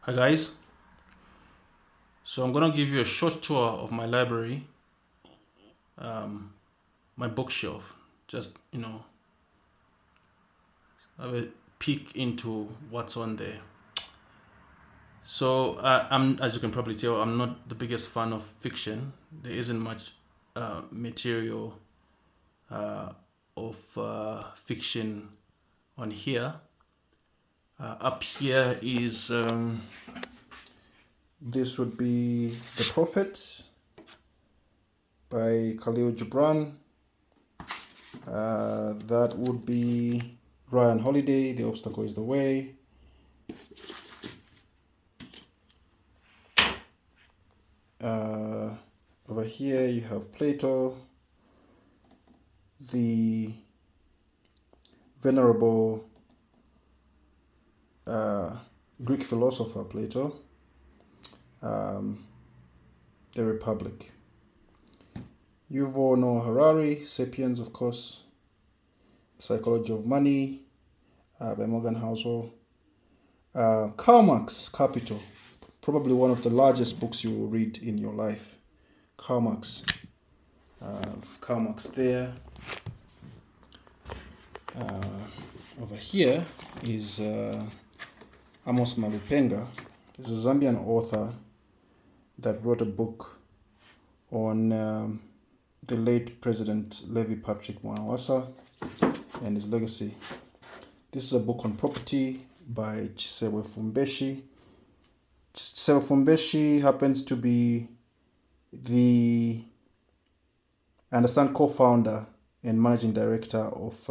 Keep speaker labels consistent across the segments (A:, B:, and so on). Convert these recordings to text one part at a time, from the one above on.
A: Hi guys, so I'm gonna give you a short tour of my library, my bookshelf. Just have a peek into what's on there. So I'm, as you can probably tell, I'm not the biggest fan of fiction. There isn't much material of fiction on here. Up here is this would be The Prophet by Khalil Gibran. That would be Ryan Holiday, The Obstacle is the Way. Over here you have Plato, the venerable Greek philosopher Plato, The Republic. Yuval Noah Harari, Sapiens, of course. Psychology of Money by Morgan Housel. Karl Marx, Capital, probably one of the largest books you will read in your life. Karl Marx. Karl Marx there. Over here is Amos Malupenga. He's a Zambian author that wrote a book on the late President Levi Patrick Mwanawasa and his legacy. This is a book on property by Chisewe Fumbeshi. Chisewe Fumbeshi happens to be the, I understand, co-founder and managing director of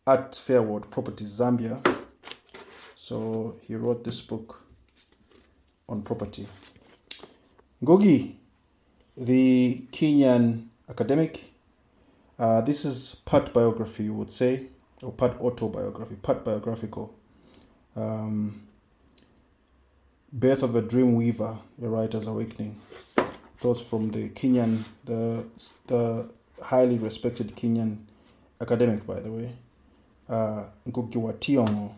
A: Art Fairworld Properties Zambia. So he wrote this book on property. Ngugi, the Kenyan academic. This is part biography, you would say, or part autobiography, part biographical. Birth of a Dream Weaver, A Writer's Awakening. Thoughts from the Kenyan, the highly respected Kenyan academic, by the way, Ngugi wa Thiong'o.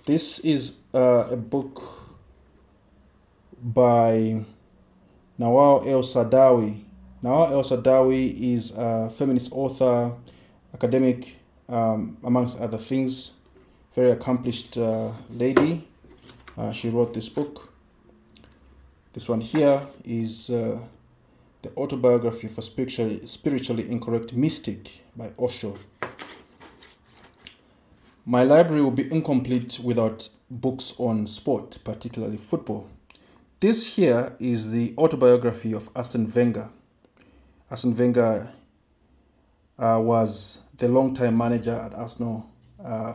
A: This is a book by Nawal El-Saadawi. Nawal El-Saadawi is a feminist author, academic, amongst other things. Very accomplished lady. She wrote this book. This one here is The Autobiography of a Spiritually Incorrect Mystic by Osho. My library will be incomplete without books on sport, particularly football. This here is the autobiography of Arsene Wenger. Arsene Wenger was the long-time manager at Arsenal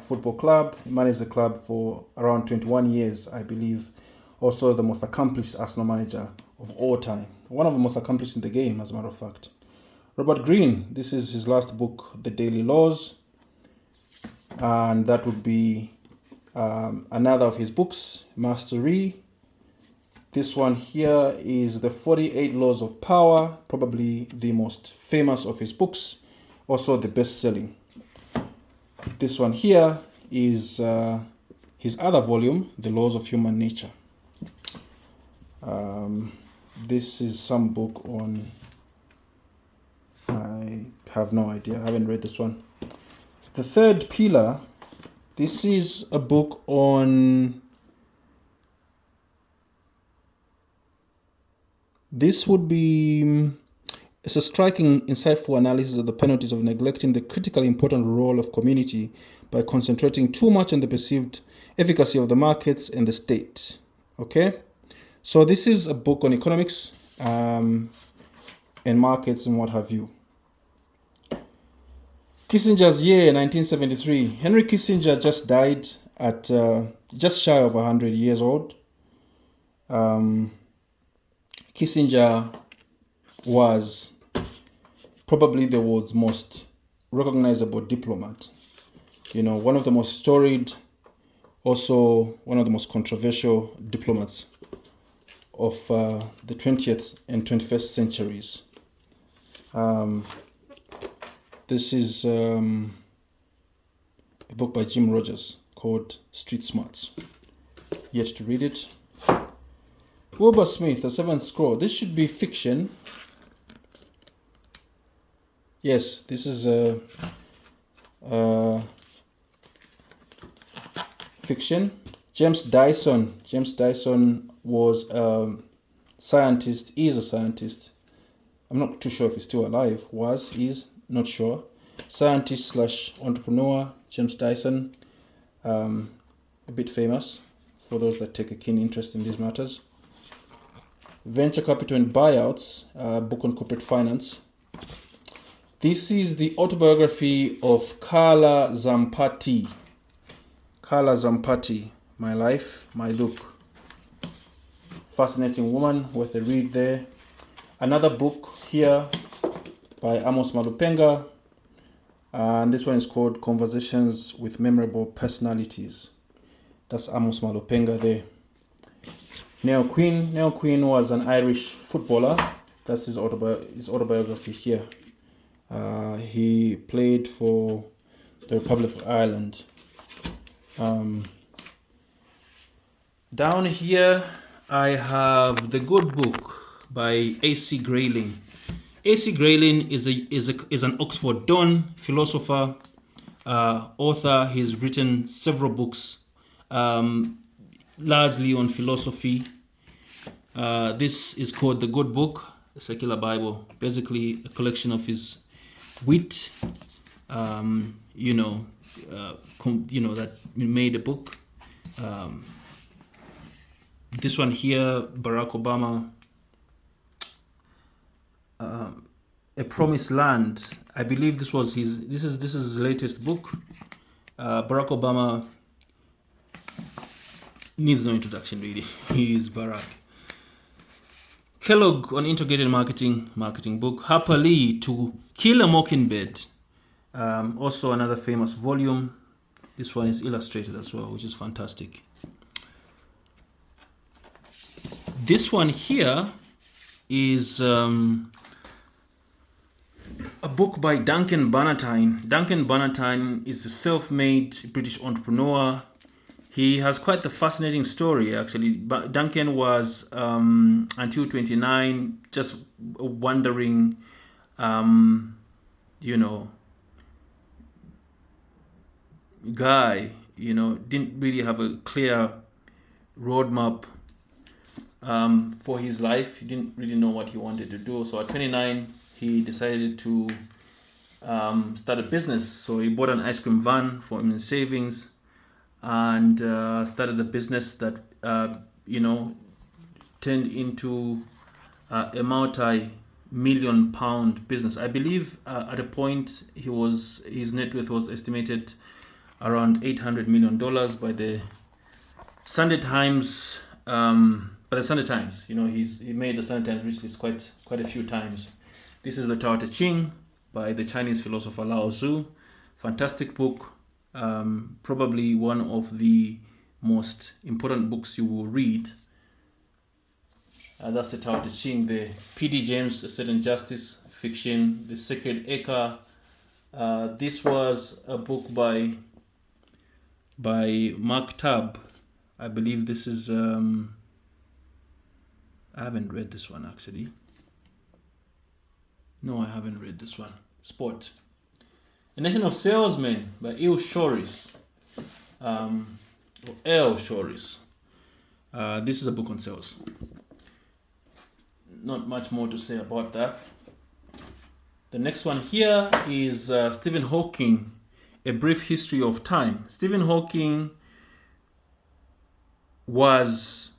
A: Football Club. He managed the club for around 21 years, I believe. Also the most accomplished Arsenal manager of all time. One of the most accomplished in the game, as a matter of fact. Robert Greene, this is his last book, The Daily Laws. And that would be another of his books, Mastery. This one here is The 48 Laws of Power, probably the most famous of his books, also the best-selling. This one here is his other volume, The Laws of Human Nature. This is some book on, I have no idea, I haven't read this one. The Third Pillar, this is a book on, this would be, it's a striking, insightful analysis of the penalties of neglecting the critically important role of community by concentrating too much on the perceived efficacy of the markets and the state. Okay? So this is a book on economics and markets and what have you. Kissinger's year, 1973. Henry Kissinger just died at just shy of 100 years old. Kissinger was probably the world's most recognizable diplomat. You know, one of the most storied, also one of the most controversial diplomats of the 20th and 21st centuries. This is a book by Jim Rogers, called Street Smarts. Yet to read it. Wilbur Smith, The Seventh Scroll. This should be fiction. Yes, this is fiction. James Dyson was a scientist, is a scientist. I'm not too sure if he's still alive. Is, not sure. Scientist / entrepreneur, James Dyson. A bit famous for those that take a keen interest in these matters. Venture Capital and Buyouts, book on corporate finance. This is the autobiography of Carla Zampatti. Carla Zampatti, My Life, My Look. Fascinating woman, worth a read there. Another book here by Amos Malupenga, and this one is called Conversations with Memorable Personalities. That's Amos Malupenga there. Neil Quinn was an Irish footballer. That's his autobiography here. He played for the Republic of Ireland. Down here I have The Good Book by A.C. Grayling. A.C. Grayling is an Oxford Don, philosopher, author. He's written several books, largely on philosophy. This is called The Good Book, the Secular Bible, basically a collection of his wit, that made a book. This one here, Barack Obama, A Promised Land. I believe this is his latest book. Barack Obama needs no introduction, really. He is Barack. Kellogg on integrated marketing book. Harper Lee, To Kill a Mockingbird. Also another famous volume. This one is illustrated as well, which is fantastic. This one here is a book by Duncan Bannatyne. Duncan Bannatyne is a self-made British entrepreneur. He has quite the fascinating story, actually. But Duncan was, until 29, just a wandering, guy, didn't really have a clear roadmap for his life. He didn't really know what he wanted to do. So at 29, he decided to start a business. So he bought an ice cream van for him in savings and started a business that, turned into a multi-million pound business. I believe at a point his net worth was estimated around $800 million by the Sunday Times. By the Sunday Times, he made the Sunday Times rich list quite a few times. This is the Tao Te Ching by the Chinese philosopher Lao Tzu. Fantastic book. Probably one of the most important books you will read. That's the Tao Te Ching. The P.D. James, A Certain Justice, fiction. The Sacred Acre. This was a book by Mark Tabb. I believe this is... I haven't read this one, actually. No, I haven't read this one. Sport. A Nation of Salesmen by Il Shoris. Or El Shoris. This is a book on sales. Not much more to say about that. The next one here is Stephen Hawking, A Brief History of Time. Stephen Hawking was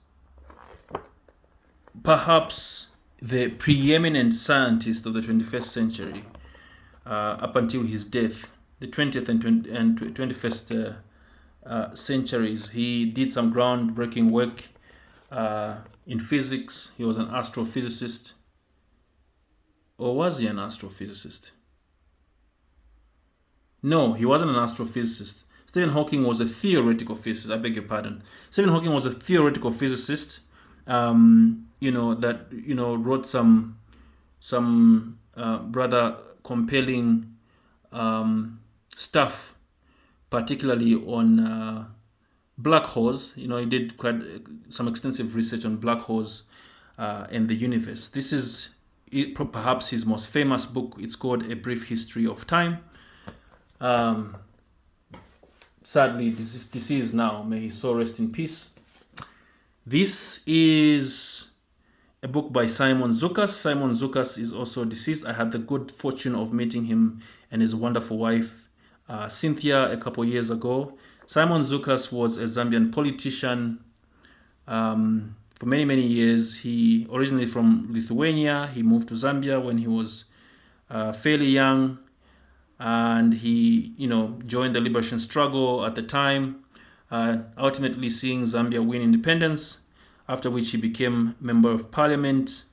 A: perhaps the preeminent scientist of the 21st century up until his death. The 20th and 21st centuries. He did some groundbreaking work in physics. He was an astrophysicist. Or was he an astrophysicist? No, he wasn't an astrophysicist. Stephen Hawking was a theoretical physicist. I beg your pardon. Stephen Hawking was a theoretical physicist. Wrote some rather compelling stuff particularly on black holes. He did quite some extensive research on black holes and the universe. This is perhaps his most famous book. It's called A Brief History of Time. Sadly, this is deceased now. May his soul rest in peace. This is a book by Simon Zukas. Simon Zukas is also deceased. I had the good fortune of meeting him and his wonderful wife, Cynthia, a couple years ago. Simon Zukas was a Zambian politician for many, many years. He originally from Lithuania. He moved to Zambia when he was fairly young, and he, joined the liberation struggle at the time, ultimately seeing Zambia win independence, after which he became Member of Parliament,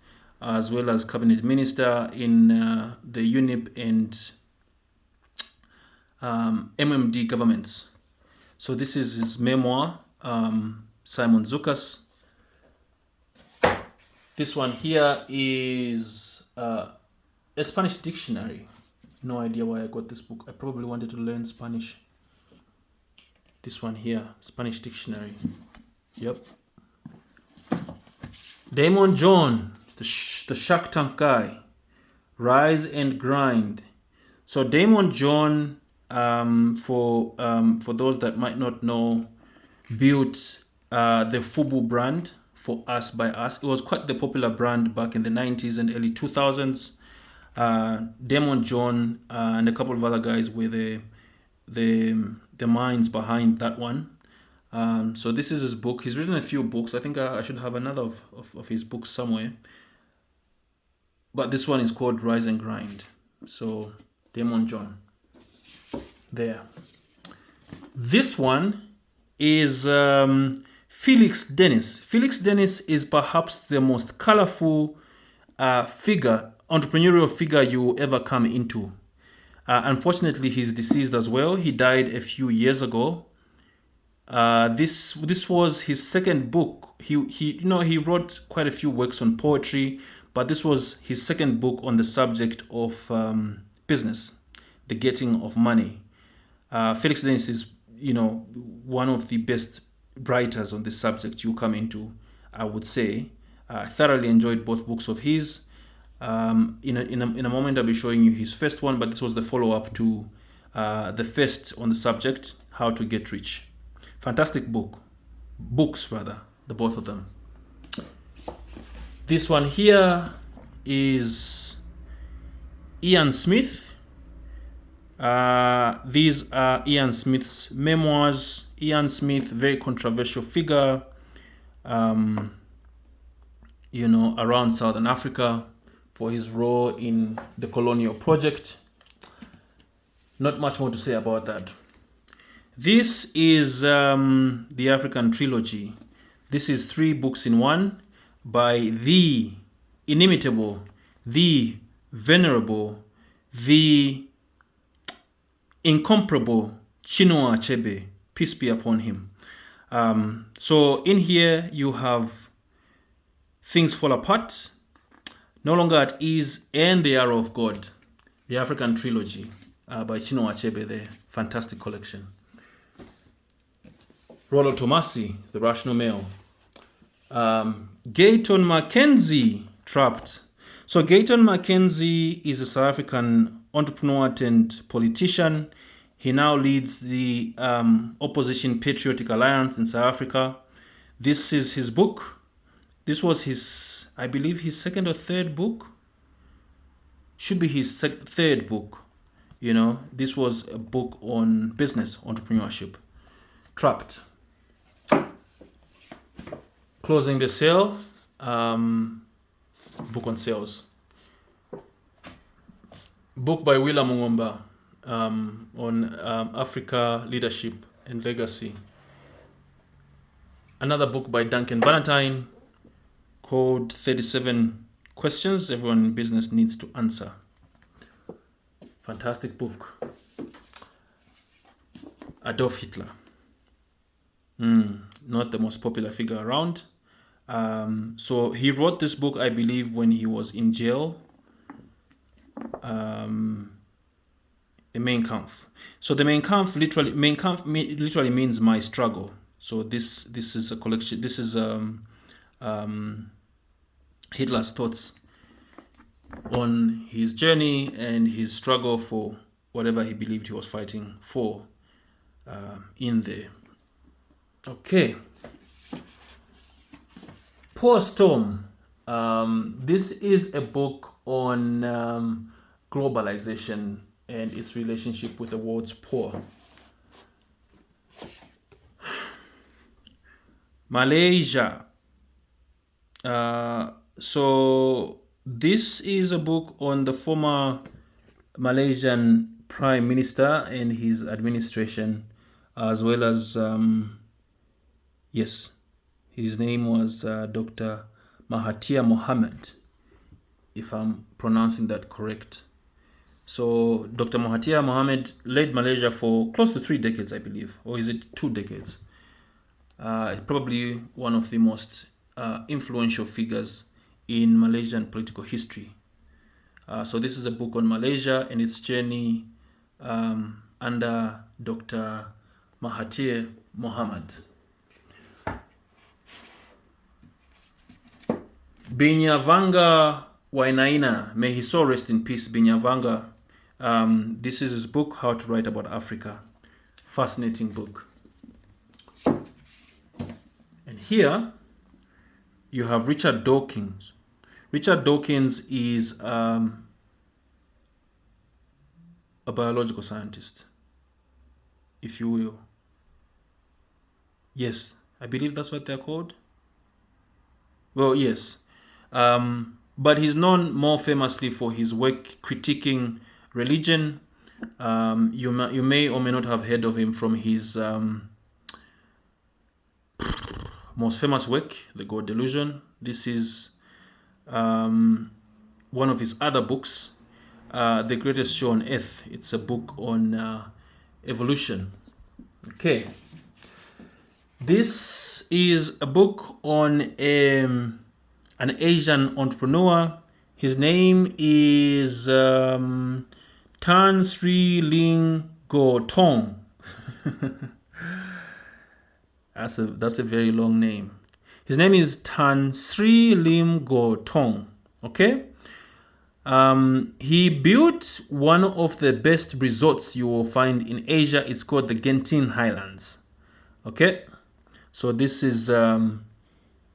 A: as well as Cabinet Minister in the UNIP and MMD governments. So this is his memoir, Simon Zukas. This one here is a Spanish dictionary. No idea why I got this book. I probably wanted to learn Spanish. This one here, Spanish dictionary. Yep. Damon John, the Shark Tank guy. Rise and Grind. So Damon John, for those that might not know, built the Fubu brand for Us by Us. It was quite the popular brand back in the 90s and early 2000s. Damon John and a couple of other guys were the minds behind that one. So this is his book. He's written a few books. I think I should have another of his books somewhere. But this one is called Rise and Grind. So Damon John. There. This one is Felix Dennis. Felix Dennis is perhaps the most colorful entrepreneurial figure you ever come into. Unfortunately, he's deceased as well. He died a few years ago. This was his second book. He wrote quite a few works on poetry, but this was his second book on the subject of business, the getting of money. Felix Dennis is, one of the best writers on this subject you come into, I would say. I thoroughly enjoyed both books of his. In a moment, I'll be showing you his first one, but this was the follow-up to the first on the subject, How to Get Rich. Fantastic books, the both of them. This one here is Ian Smith. These are Ian Smith's memoirs. Ian Smith, very controversial figure, around Southern Africa for his role in the colonial project. Not much more to say about that. This is the African Trilogy. This is 3 books in one by the inimitable, the venerable, the incomparable Chinua Achebe. Peace be upon him. So in here you have Things Fall Apart, No Longer at Ease, and The Arrow of God. The African Trilogy by Chinua Achebe there. Fantastic collection. Rollo Tomasi, The Rational Male. Gayton Mackenzie, Trapped. So Gayton Mackenzie is a South African entrepreneur and politician. He now leads the Opposition Patriotic Alliance in South Africa. This is his book. This was his, I believe, his second or third book. Should be his third book. This was a book on business, entrepreneurship. Trapped. Closing the Sale, book on sales. Book by Willa Mungomba on Africa leadership and legacy. Another book by Duncan Valentine called 37 Questions Everyone in Business Needs to Answer. Fantastic book. Adolf Hitler. Not the most popular figure around. So he wrote this book, I believe, when he was in jail. a Mein Kampf. So the Mein Kampf literally means my struggle. So this is a collection. This is Hitler's thoughts on his journey and his struggle for whatever he believed he was fighting for in there. Okay. Poor Storm. This is a book on globalization and its relationship with the world's poor. Malaysia. So this is a book on the former Malaysian Prime Minister and his administration, as well as, yes, his name was Dr. Mahathir Mohamad, if I'm pronouncing that correct. So Dr. Mahathir Mohamad led Malaysia for close to 3 decades, I believe, or is it 2 decades? Probably one of the most influential figures in Malaysian political history. So this is a book on Malaysia and its journey under Dr. Mahathir Mohamad. Binyavanga Wainaina, may his soul rest in peace, Binyavanga. This is his book, How to Write About Africa. Fascinating book. And here you have Richard Dawkins. Richard Dawkins is a biological scientist, if you will. Yes, I believe that's what they're called. Well, yes. But he's known more famously for his work critiquing religion. You may or may not have heard of him from his most famous work, The God Delusion. This is one of his other books, The Greatest Show on Earth. It's a book on evolution. Okay. This is a book on an Asian entrepreneur. His name is Tan Sri Ling Gotong. That's a very long name. His name is Tan Sri Lim Gotong. Okay. He built one of the best resorts you will find in Asia. It's called the Genting Highlands. Okay. So this is a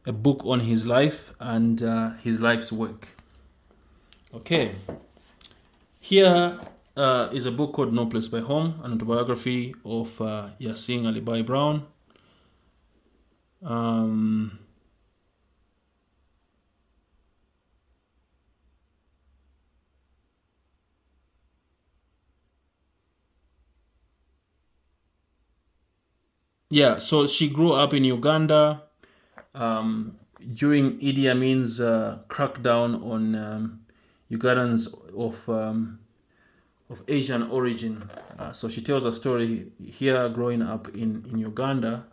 A: book on his life and his life's work. Okay. Here is a book called No Place by Home, an autobiography of Yassin Ali Bai Brown. Yeah, so she grew up in Uganda during Idi Amin's crackdown on Ugandans of Asian origin. So she tells a story here growing up in Uganda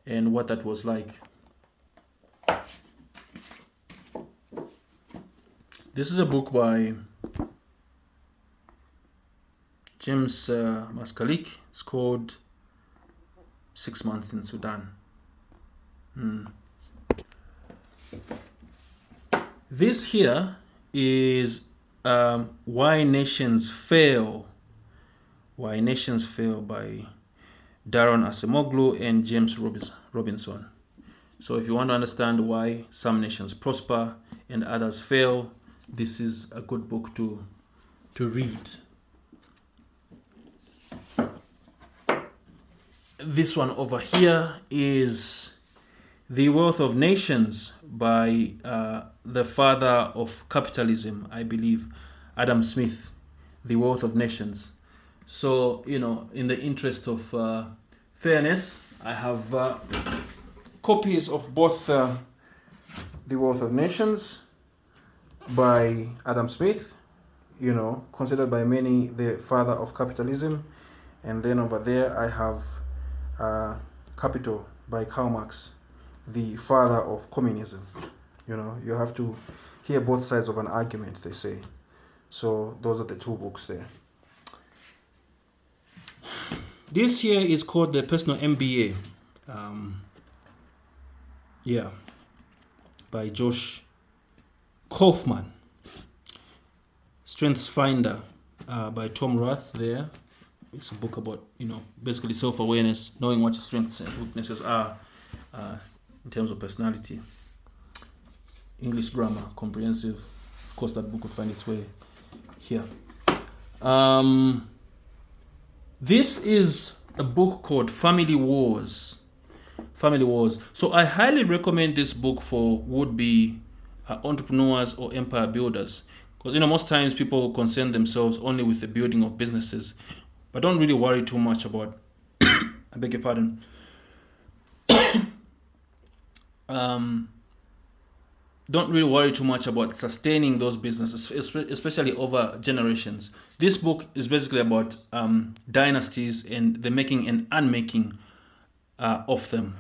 A: and what that was like. This is a book by James Maskalik. It's called 6 Months in Sudan. This here is Why Nations Fail. Why Nations Fail by Daron Acemoglu and James Robinson. So if you want to understand why some nations prosper and others fail, this is a good book to read. This one over here is The Wealth of Nations by the father of capitalism, I believe, Adam Smith. The Wealth of Nations. So, in the interest of fairness, I have copies of both The Wealth of Nations by Adam Smith, considered by many the father of capitalism. And then over there, I have Capital by Karl Marx, the father of communism. You have to hear both sides of an argument, they say. So those are the 2 books there. This here is called the Personal MBA. By Josh Kaufman. Strengths Finder by Tom Rath there. It's a book about, basically self-awareness, knowing what your strengths and weaknesses are in terms of personality. English grammar, comprehensive. Of course, that book would find its way here. This is a book called Family Wars. Family Wars. So I highly recommend this book for would-be entrepreneurs or empire builders, because most times people concern themselves only with the building of businesses, but don't really worry too much about I beg your pardon. Don't really worry too much about sustaining those businesses, especially over generations. This book is basically about dynasties and the making and unmaking of them.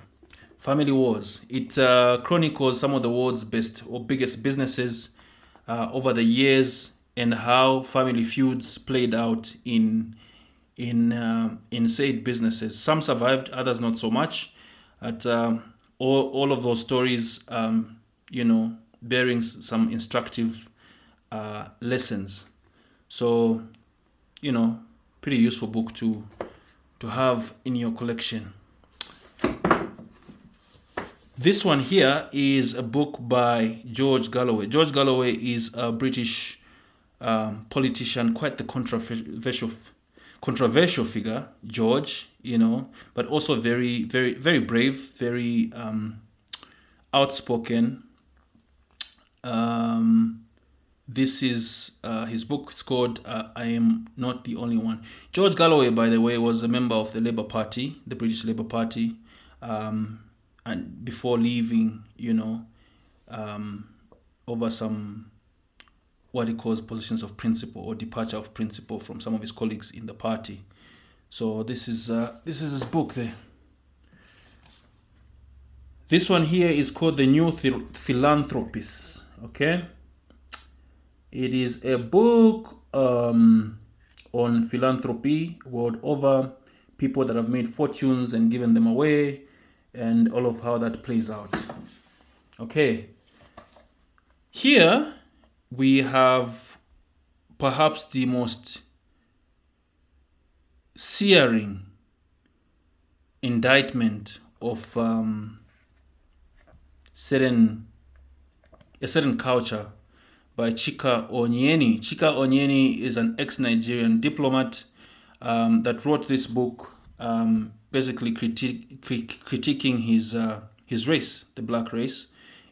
A: Family Wars. It chronicles some of the world's best or biggest businesses over the years, and how family feuds played out in said businesses. Some survived, others not so much. But all of those stories, bearing some instructive lessons. So, pretty useful book to have in your collection. This one here is a book by George Galloway. George Galloway is a British politician, quite the controversial figure, George, but also very, very, very brave, very outspoken. This is his book. It's called I Am Not the Only One. George Galloway, by the way, was a member of the Labour Party, the British Labour Party, and before leaving, over some what he calls positions of principle or departure of principle from some of his colleagues in the party. So this is his book there. This one here is called The New Philanthropist. Okay, it is a book on philanthropy world over, people that have made fortunes and given them away, and all of how that plays out. Okay, here we have perhaps the most searing indictment of a certain culture by Chika Onyeani. Chika Onyeani is an ex-Nigerian diplomat that wrote this book, basically critiquing his race, the black race,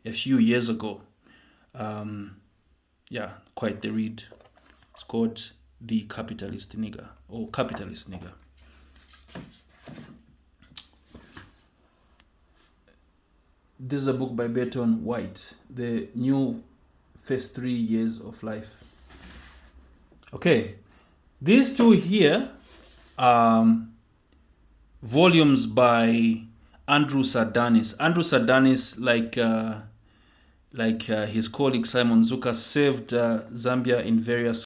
A: a few years ago. Quite the read. It's called The Capitalist Nigger, or Capitalist Nigger. This is a book by Burton White, The New First 3 Years of Life. Okay, these two here are volumes by Andrew Sardanis. Andrew Sardanis, like his colleague Simon Zuka, saved Zambia in various